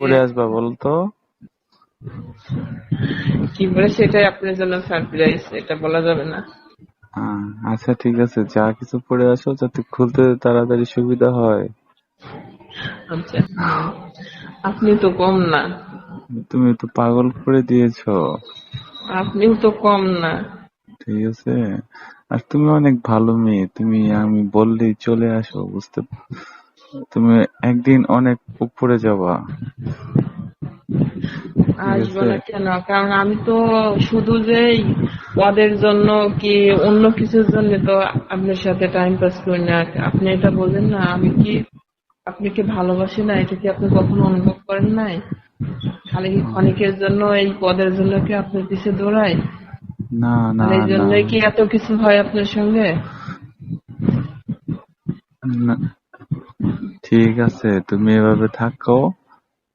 পরে আসবা বলতো? কি বলে সেটাই আপনার জন্য সারপ্রাইজ, এটা বলা যাবে না। আচ্ছা ঠিক আছে, যা কিছু পরে আসো যাতে খুলতে তাড়াতাড়ি সুবিধা হয়। আচ্ছা, আপনি তো কম না। তুমি তো পাগল করে দিয়েছো। আপনিও তো কম না। ঠিক আছে, আর তুমি অনেক ভালো মেয়ে, আমি বললেই চলে আসো, তুমি একদিন অনেক উপরে যাবা। ঠিক আসবো আছে। না কেন? কারণ আমি তো শুধু যে এই পদের জন্য কি অন্য কিছুর জন্য তো আপনার সাথে টাইম পাস করি না। আপনি এটা বলেন না, আপনি কি ভালোবাসি না, এটা কি আপনি কখনো অনুভব করেন নাই? খালি কি ক্ষণিকের জন্য এই পদের জন্য কি আপনার পিছে দৌড়াই? না আর না এই না জন্যই কি এত কিছু হয় আপনার সঙ্গে? না, ঠিক আছে, তুমি এভাবে থাকো,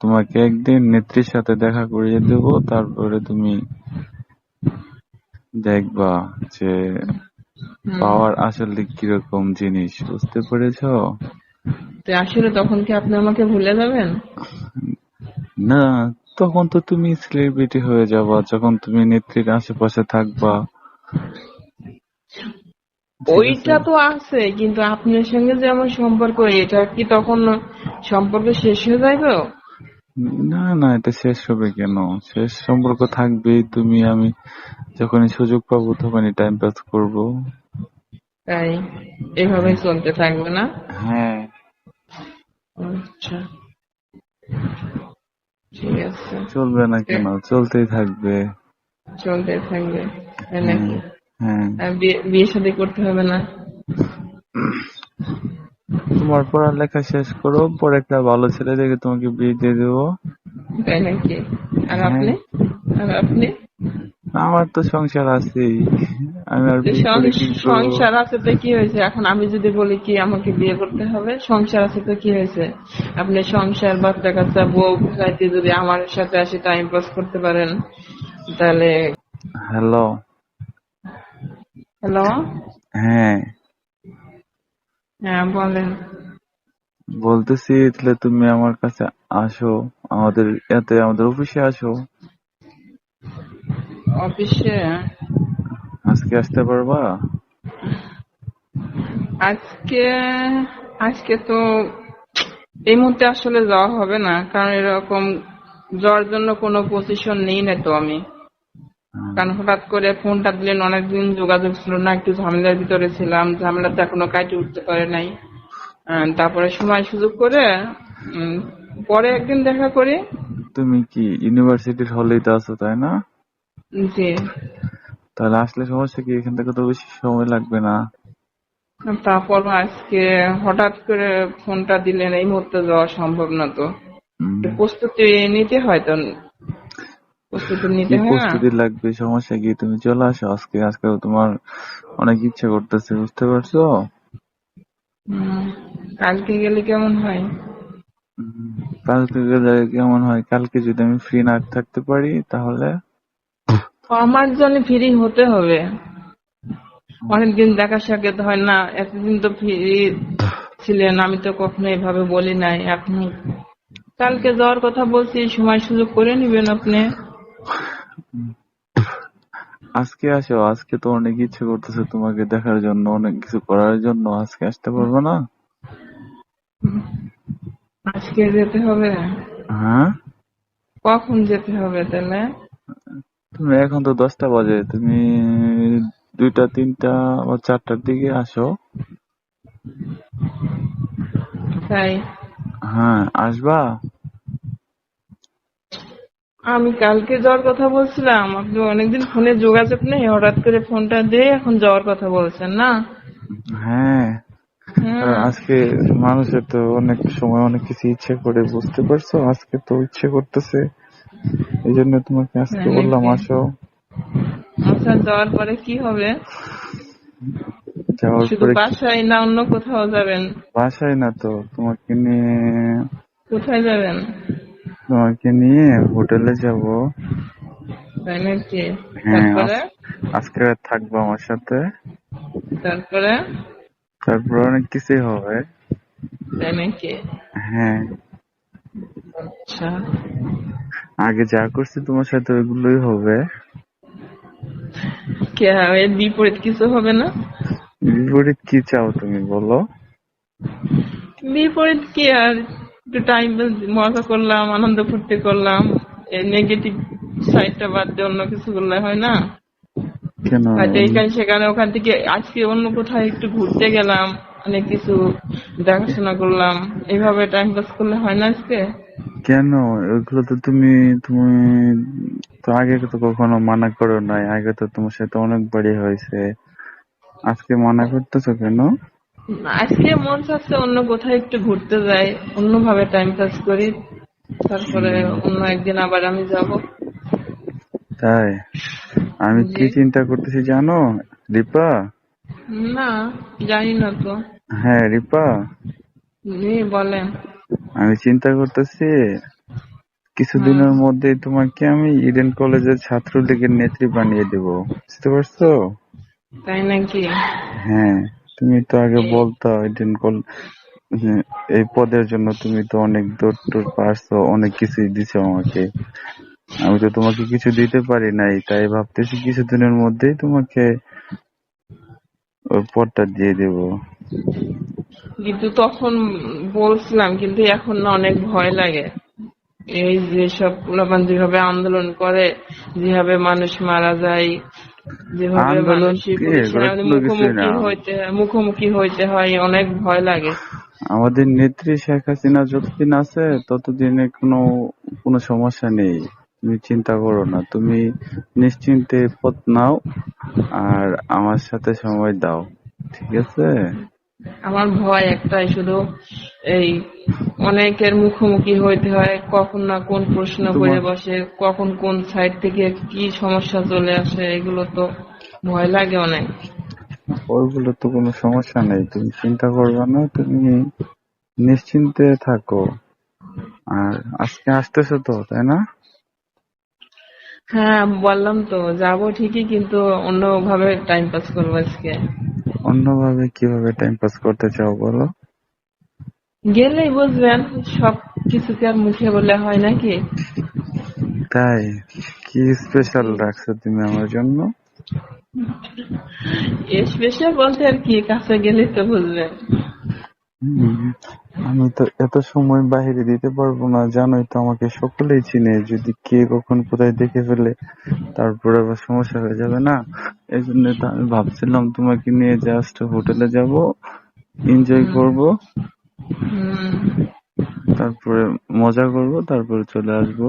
তোমাকে একদিন নেত্রীর সাথে দেখা করিয়ে দেবো, তারপরে তুমি দেখবা যে হুম। পাওয়ার আসলে কিরকম জিনিস, বুঝতে পেরেছো? তো আসলে তখন কি আপনি আমাকে ভুলে যাবেন? না, তখন তো তুমি সেলিব্রিটি হয়ে যাবা, যখন তুমি নেত্রীর আশেপাশে থাকবা। ঠিক আছে। ওইটা তো আছে, কিন্তু আপনার সঙ্গে যে আমার সম্পর্ক, এটা কি তখন সম্পর্ক শেষ হয়ে যাবে? না না, এটা শেষ হবে কেন? শেষ সম্পর্ক থাকবেই, তুমি আমি যখনই সুযোগ পাবো তখনই টাইম পাস করবো। তাই এভাবেই হ্যাঁ চলতে থাকবে না? হ্যাঁ। আচ্ছা, ঠিক আছে। চলবে না কেন? চলতেই থাকবে। চলতে থাকবে, তাই হ্যাঁ নাকি? হ্যাঁ। আর বিয়ে শাদী করতে হবে না? তোমার পড়ালেখা শেষ করো, পরে একটা ভালো ছেলে দেখে তোমাকে বিয়ে দিয়ে দেবো। তাই নাকি? আর হ্যাঁ, আপনি? আর আপনি? আমার তো সংসার আছেই, আমি আর যে বিয়ে করে কি করবো? সংসার আছে তো কি হয়েছে? এখন আমি যদি বলি কি আমাকে বিয়ে করতে হবে, সংসার আছে তো কি হয়েছে? আপনি সংসার, বাচ্চা কাচ্চা, বউ চাইতে যদি আমার সাথে আসে টাইম পাস করতে পারেন, তাহলে। হ্যালো। হ্যালো। হ্যাঁ, হ্যাঁ, বলেন। বলতেছি তাহলে তুমি আমার কাছে আসো, আমাদের অফিসে আসো। অফিসে? আজকে আসতে পারবা? আজকে? আজকে তো এই মুহূর্তে আসলে যাওয়া হবে না, কারণ এরকম যাওয়ার জন্য কোনো পজিশন নেই না তো আমি। কারণ হঠাৎ করে ফোনটা দিলেন, অনেকদিন যোগাযোগ ছিল না, একটু ঝামেলার ভিতরে ছিলাম, ঝামেলাতে এখনো কাটিয়ে উঠতে পারে নাই। তারপরে সময় সুযোগ করে উম, পরে একদিন দেখা করি। তুমি কি ইউনিভার্সিটির হলেই তো আছো, তাই না? জি। তাহলে আসলে সমস্যা কি? এখান থেকে তো বেশি সময় লাগবে না। তারপর আজকে হঠাৎ করে ফোনটা দিলেন, এই মুহূর্তে যাওয়া সম্ভব না তো। উম, একটু প্রস্তুতি নিতে হয় তো, প্রস্তুতি কি নিতে হয় না? প্রস্তুতি লাগবে? সমস্যা কি? তুমি চলে আসো আজকে, আজকে তোমার অনেক ইচ্ছে করতেছে, বুঝতে পারছো? উম, কালকে গেলে কেমন হয়? উম, কালকে গেলে কেমন হয়? কালকে যদি আমি ফ্রি না থাকতে পারি তাহলে? আমার জন্য ফ্রি হতে হবে। অনেকদিন দেখা সাক্ষাৎ হয় না, এতদিন তো ফ্রি ছিলেন, আমি তো কখনো এভাবে বলি নাই। এখন কালকে যাওয়ার কথা বলছি, সময় সুযোগ করে নিবেন আপনি। আজকে আসো, আজকে তো অনেক ইচ্ছে করতেছে তোমাকে দেখার জন্য, অনেক কিছু করার জন্য, আজকে আসতে পারবো না? আজকে যেতে হবে? হ্যাঁ। কখন যেতে হবে তাহলে? তুমি এখন তো 10টা বাজে, তুমি 2টা 3টা বা 4টার দিকে আসো। তাই? হ্যাঁ, আসবা? আমি কালকে যাওয়ার কথা বলছিলাম, আপনি অনেকদিন ফোনে যোগাযোগ নেই, হঠাৎ করে ফোনটা দিয়ে এখন যাওয়ার কথা বলছেন না? হ্যাঁ, কারণ হুম। আজকে মানুষের তো অনেক সময় অনেক কিছু ইচ্ছে করে, বুঝতে পারছো? আজকে তো ইচ্ছে করতেছে, এই জন্য তোমাকে আজকে তাই বললাম নাকি? আসো। আচ্ছা, যাওয়ার পরে কি হবে? যাওয়ার শুধু পরে কি? বাসায় না অন্য কোথাও যাবেন? বাসায় না তো, কোথায় যাবেন? তোমাকে নিয়ে হোটেলে যাব। তাই নাকি? হ্যাঁ, তারপরে? আজকে রাত থাকবো আমার সাথে, তারপরে? তারপর অনেক কিছুই হবে। তাই নাকি? হ্যাঁ। আচ্ছা, আগে যা করছি তোমার সাথে ওইগুলোই হবে। কে এর বিপরীত কিছু হবে না? বিপরীত কি চাও তুমি বলো? বিপরীত কি আর, একটু টাইম মজা করলাম, আনন্দ ফুর্তি করলাম, এই নেগেটিভ সাইডটা বাদ দিয়ে অন্য কিছু করলে হয় না? কেন? হয়তো এইখানে সেখানে ওখান থেকে আজকে অন্য কোথাও একটু ঘুরতে গেলাম, অনেক কিছু দেখাশোনা করলাম, এইভাবে টাইম পাস করলে হয় না আজকে? কেন? ওইগুলো তো তুমি তুমি তো আগে তো কখনো মানা করো নাই, আগে তো তোমার সাথে অনেকবারই হয়েছে, আজকে মানা করতেছো কেন? আজকে মন চাচ্ছে অন্য কোথাও একটু ঘুরতে যাই, অন্যভাবে টাইম পাস করি, তারপরে হুম, অন্য একদিন আবার আমি যাব। তাই? আমি জি। কি চিন্তা করতেছি জানো, রিপা? না, জানি না তো। হ্যাঁ রিপা, জি, বলেন। আমি চিন্তা করতেছি হুম। কিছুদিনের মধ্যেই তোমাকে আমি ইডেন কলেজের ছাত্রলীগের নেত্রী বানিয়ে দেব, বুঝতে পারছো? তাই নাকি? হ্যাঁ, তুমি তো আগে এই, বলতো ইডেন কলেজ এই পদের জন্য তুমি তো অনেক দৌড় টোড় পারছো, অনেক কিছুই দিছো আমাকে। আমি তো তোমাকে কিছু দিতে পারি নাই, তাই ভাবতেছি কিছুদিনের মধ্যেই তোমাকে ওই পদটা দিয়ে দেব। কিন্তু তখন বলছিলাম, কিন্তু এখন না অনেক ভয় লাগে। এই যে সব পোলাপান যেভাবে আন্দোলন করে, যেভাবে মানুষ মারা যায়, যেভাবে আন্দোলন মানুষের কি, পুলিশের এগুলো আমাদের তো কিছুই না। মুখোমুখি হইতে হয়, অনেক ভয় লাগে। আমাদের নেত্রী শেখ হাসিনা যতদিন আছে ততদিনে কোনো কোনো সমস্যা নেই, তুমি চিন্তা করো না, তুমি নিশ্চিন্তে পথ নাও আর আমার সাথে সময় দাও, ঠিক আছে? আমার ভয় একটাই শুধু, এই অনেকের মুখোমুখি হইতে হয়, কখন না কোন প্রশ্ন করে তোমার বসে, কখন কোন সাইড থেকে কি সমস্যা চলে আসে, এগুলো তো ভয় লাগে অনেক। ওইগুলো তো কোনো সমস্যা নেই, তুমি চিন্তা করবে না, তুমি নিশ্চিন্তে থাকো। আর আজকে আসতেছো তো, তাই না? হ্যাঁ, বললাম তো যাবো ঠিকই, কিন্তু অন্যভাবে টাইম পাস করবো আজকে। অন্যভাবে কিভাবে টাইম পাস করতে চাও বলো? গেলেই বুঝবেন, সব কিছু কি আর মুখে বলে হয় নাকি? তাই? কি স্পেশাল জি। রাখছো তুমি আমার জন্য? স্পেশাল বলতে আর কি, কাছে গেলেই তো বুঝবেন। হুম, আমি তো এত সময় বাইরে দিতে পারবো না, জানোই তো আমাকে সকলেই চিনে, যদি কে কখন কোথায় দেখে ফেলে তারপরে আবার সমস্যা হয়ে যাবে না। এই জন্য তো আমি ভাবছিলাম তোমাকে নিয়ে জাস্ট হোটেলে যাব, এনজয় হুম। করব, হুম। তারপরে মজা করব, তারপরে চলে আসব।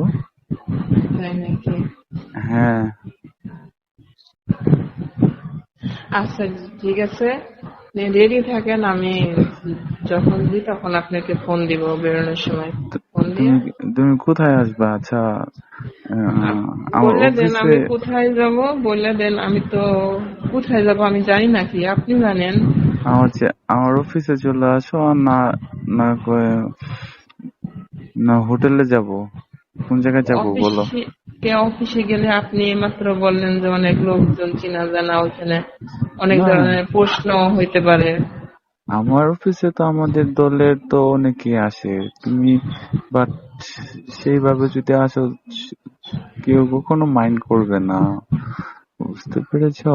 তাই নাকি? হ্যাঁ। আচ্ছা, ঠিক আছে, রেডি থাকেন, আমি যখন দিই তখন আপনাকে ফোন দিব বেরোনোর সময়। ফোন দিয়ে তুমি তুমি কোথায় আসবা? আচ্ছা, আমার বলে দেন অফিসে। আমি কোথায় যাব, বলে দেন। আমি তো কোথায় যাব আমি জানি নাকি, আপনি জানেন? আমার অফিসে চলে আসো, আর না না না হোটেলে যাব, কোন জায়গায় যাব বলো? অফিসে গেলে আপনি মাত্র বললেন যে অনেক লোকজন চেনা জানা, ওখানে অনেক না, ধরনের প্রশ্ন হইতে পারে। আমার অফিসে তো আমাদের দলের তো অনেকেই আসে, তুমি বাট সেইভাবে যদি আসো কেউ কখনো মাইন্ড করবে না, বুঝতে পেরেছো?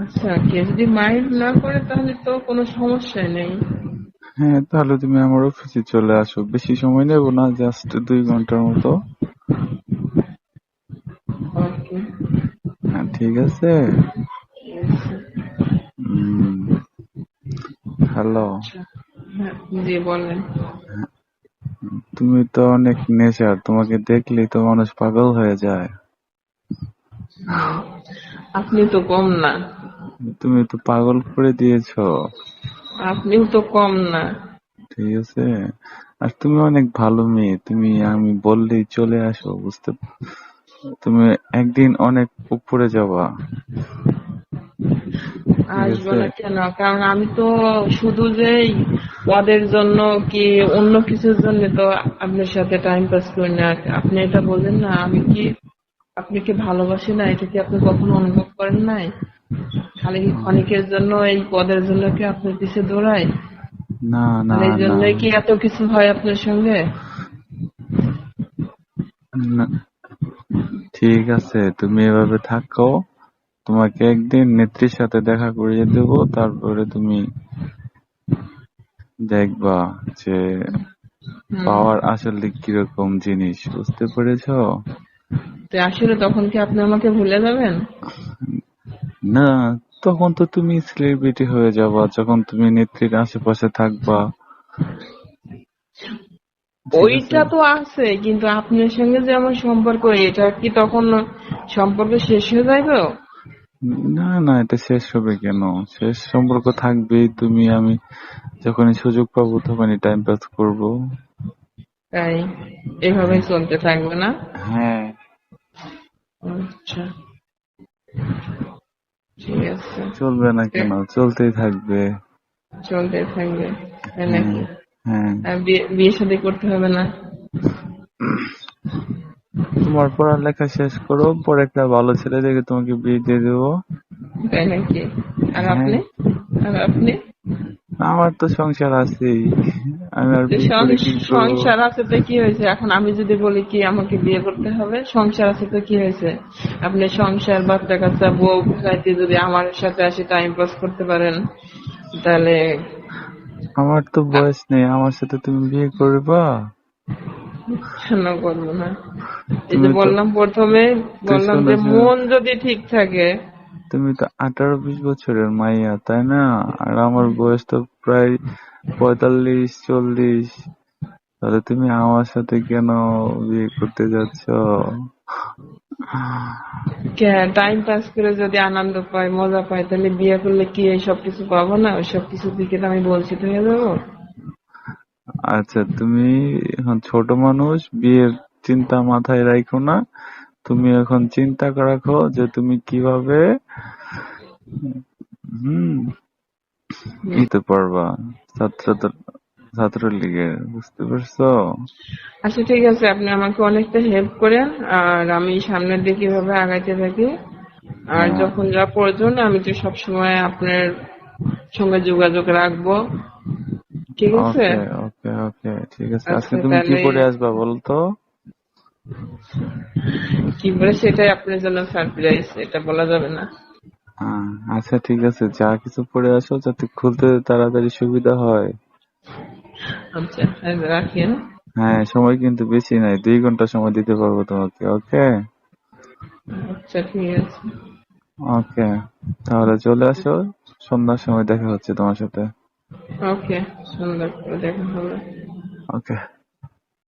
আচ্ছা, কে যদি মাইন্ড না করে তাহলে তো কোনো সমস্যাই নেই। হ্যাঁ, তাহলে তুমি আমার অফিসে চলে আসো, বেশি সময় নেব না, জাস্ট 2 ঘন্টার মতো। ওকে। হ্যাঁ ঠিক আছে। হ্যালো। হ্যাঁ, জি বলেন। তুমি তো অনেক নেশার, তোমাকে দেখলেই তো মানুষ পাগল হয়ে যায়। হুম, আপনি তো কম না। তুমি তো পাগল করে দিয়েছো। আপনিও তো কম না। ঠিক আছে, আর তুমি অনেক ভালো মেয়ে, তুমি আমি বললেই চলে আসো, তুমি একদিন অনেক উপরে যাবা, ঠিক আসবো আছে? না কেন? কারণ আমি তো শুধু যে এই পদের জন্য কি অন্য কিছুর জন্য তো আপনার সাথে টাইম পাস করি না। আপনি এটা বলেন না, আমি কি আপনি কি ভালোবাসি না, এটা কি আপনি কখনো অনুভব করেন নাই? খালি কি ক্ষণিকের জন্য এই পদের জন্য কি আপনার পিছে দৌড়াই? না না আর এই না, জন্যই কি এত কিছু হয় আপনার সঙ্গে? না, ঠিক আছে, তুমি এভাবে থাকো, তোমাকে একদিন নেত্রীর সাথে দেখা করিয়ে দেব, তারপরে তুমি দেখবা যে হুম। পাওয়ার আসলে কিরকম জিনিস, বুঝতে পেরেছো? তো আসলে তখন কি আপনি আমাকে ভুলে যাবেন? না, তখন তো তুমি সেলিব্রিটি হয়ে যাবা, যখন তুমি নেত্রীর আশেপাশে থাকবা, ঠিক আছে? ওইটা তো আছে, কিন্তু আপনার সঙ্গে যে আমার সম্পর্ক, এটা কি তখন সম্পর্ক শেষ হয়ে যাবে? না না, এটা শেষ হবে কেন? শেষ সম্পর্ক থাকবেই, তুমি আমি যখনই সুযোগ পাবো তখনই টাইম পাস করবো। তাই এভাবেই চলতে থাকবে না? হ্যাঁ। আচ্ছা, ঠিক আছে। চলবে না এ, কেন? চলতেই থাকবে। চলতে থাকবে, তাই হ্যাঁ। নাকি? হ্যাঁ। আর বিয়ে শাদী করতে হবে না? তোমার পড়ালেখা শেষ করো, পরে একটা ভালো ছেলে দেখে তোমাকে বিয়ে দিয়ে দেবো। তাই নাকি? আর হ্যাঁ, আপনি? আর আপনি? আমার তো সংসার আছেই, আমি আর যে বিয়ে করে কি করবো? সংসার আছে তো কি হয়েছে? এখন আমি যদি বলি কি আমাকে বিয়ে করতে হবে, সংসার আছে তো কি হয়েছে? আপনি সংসার, বাচ্চা কাচ্চা, বউ চাইতে যদি আমার সাথে আসে টাইম পাস করতে পারেন, তাহলে আমার তো বয়স নেই, আমার সাথে তুমি বিয়ে করবা? কেন করবো না? এই যে তুমি তো বললাম প্রথমে, তুই বললাম শোনো যে শোনো, মন যদি ঠিক থাকে। তুমি তো 18-20 বছরের মাইয়া, তাই না? আর আমার বয়স তো প্রায় 45-40। তাহলে তুমি আমার সাথে কেন বিয়ে করতে যাচ্ছ? টাইম পাস করে যদি আনন্দ পাই, মজা পাই, তাহলে বিয়ে করলে কি এই সব কিছু পাবো না? ওই সব কিছু দিকে তো আমি বঞ্চিত হয়ে যাবো। আচ্ছা, তুমি এখন ছোট মানুষ, বিয়ের চিন্তা মাথায় রাখো না। তুমি এখন চিন্তা রাখো যে তুমি কিভাবে হুম নিতে পারবা ছাত্র ছাত্রলীগের, বুঝতে পারছো? আচ্ছা, ঠিক আছে, আপনি আমাকে অনেকটা হেল্প করেন, আর আমি সামনের দিকে এভাবে আগাইতে থাকি। আর হ্যাঁ। যখন যা প্রয়োজন আমি তো সবসময় আপনার সঙ্গে যোগাযোগ রাখবো। ঠিক আছে? ওকে ওকে ওকে, ঠিক আছে। আজকে আচ্ছা, তুমি কি তাহলে পরে আসবা বলো তো? কি বলে সেটাই আপনার জন্য সারপ্রাইজ, এটা বলা যাবে না। হ্যাঁ, আচ্ছা ঠিক আছে, যা কিছু পরে আসো যাতে খুলতে তাড়াতাড়ি সুবিধা হয়। আচ্ছা, রাখি, হ্যাঁ? হ্যাঁ, সময় কিন্তু বেশি নাই, 2 ঘন্টা সময় দিতে পারবো তোমাকে। ওকে। আচ্ছা, ঠিক আছে। ওকে, তাহলে চলে আসো, সন্ধ্যার সময় দেখা হচ্ছে তোমার সাথে। ওকে, সুন্দর করে দেখা হবে। ওকে।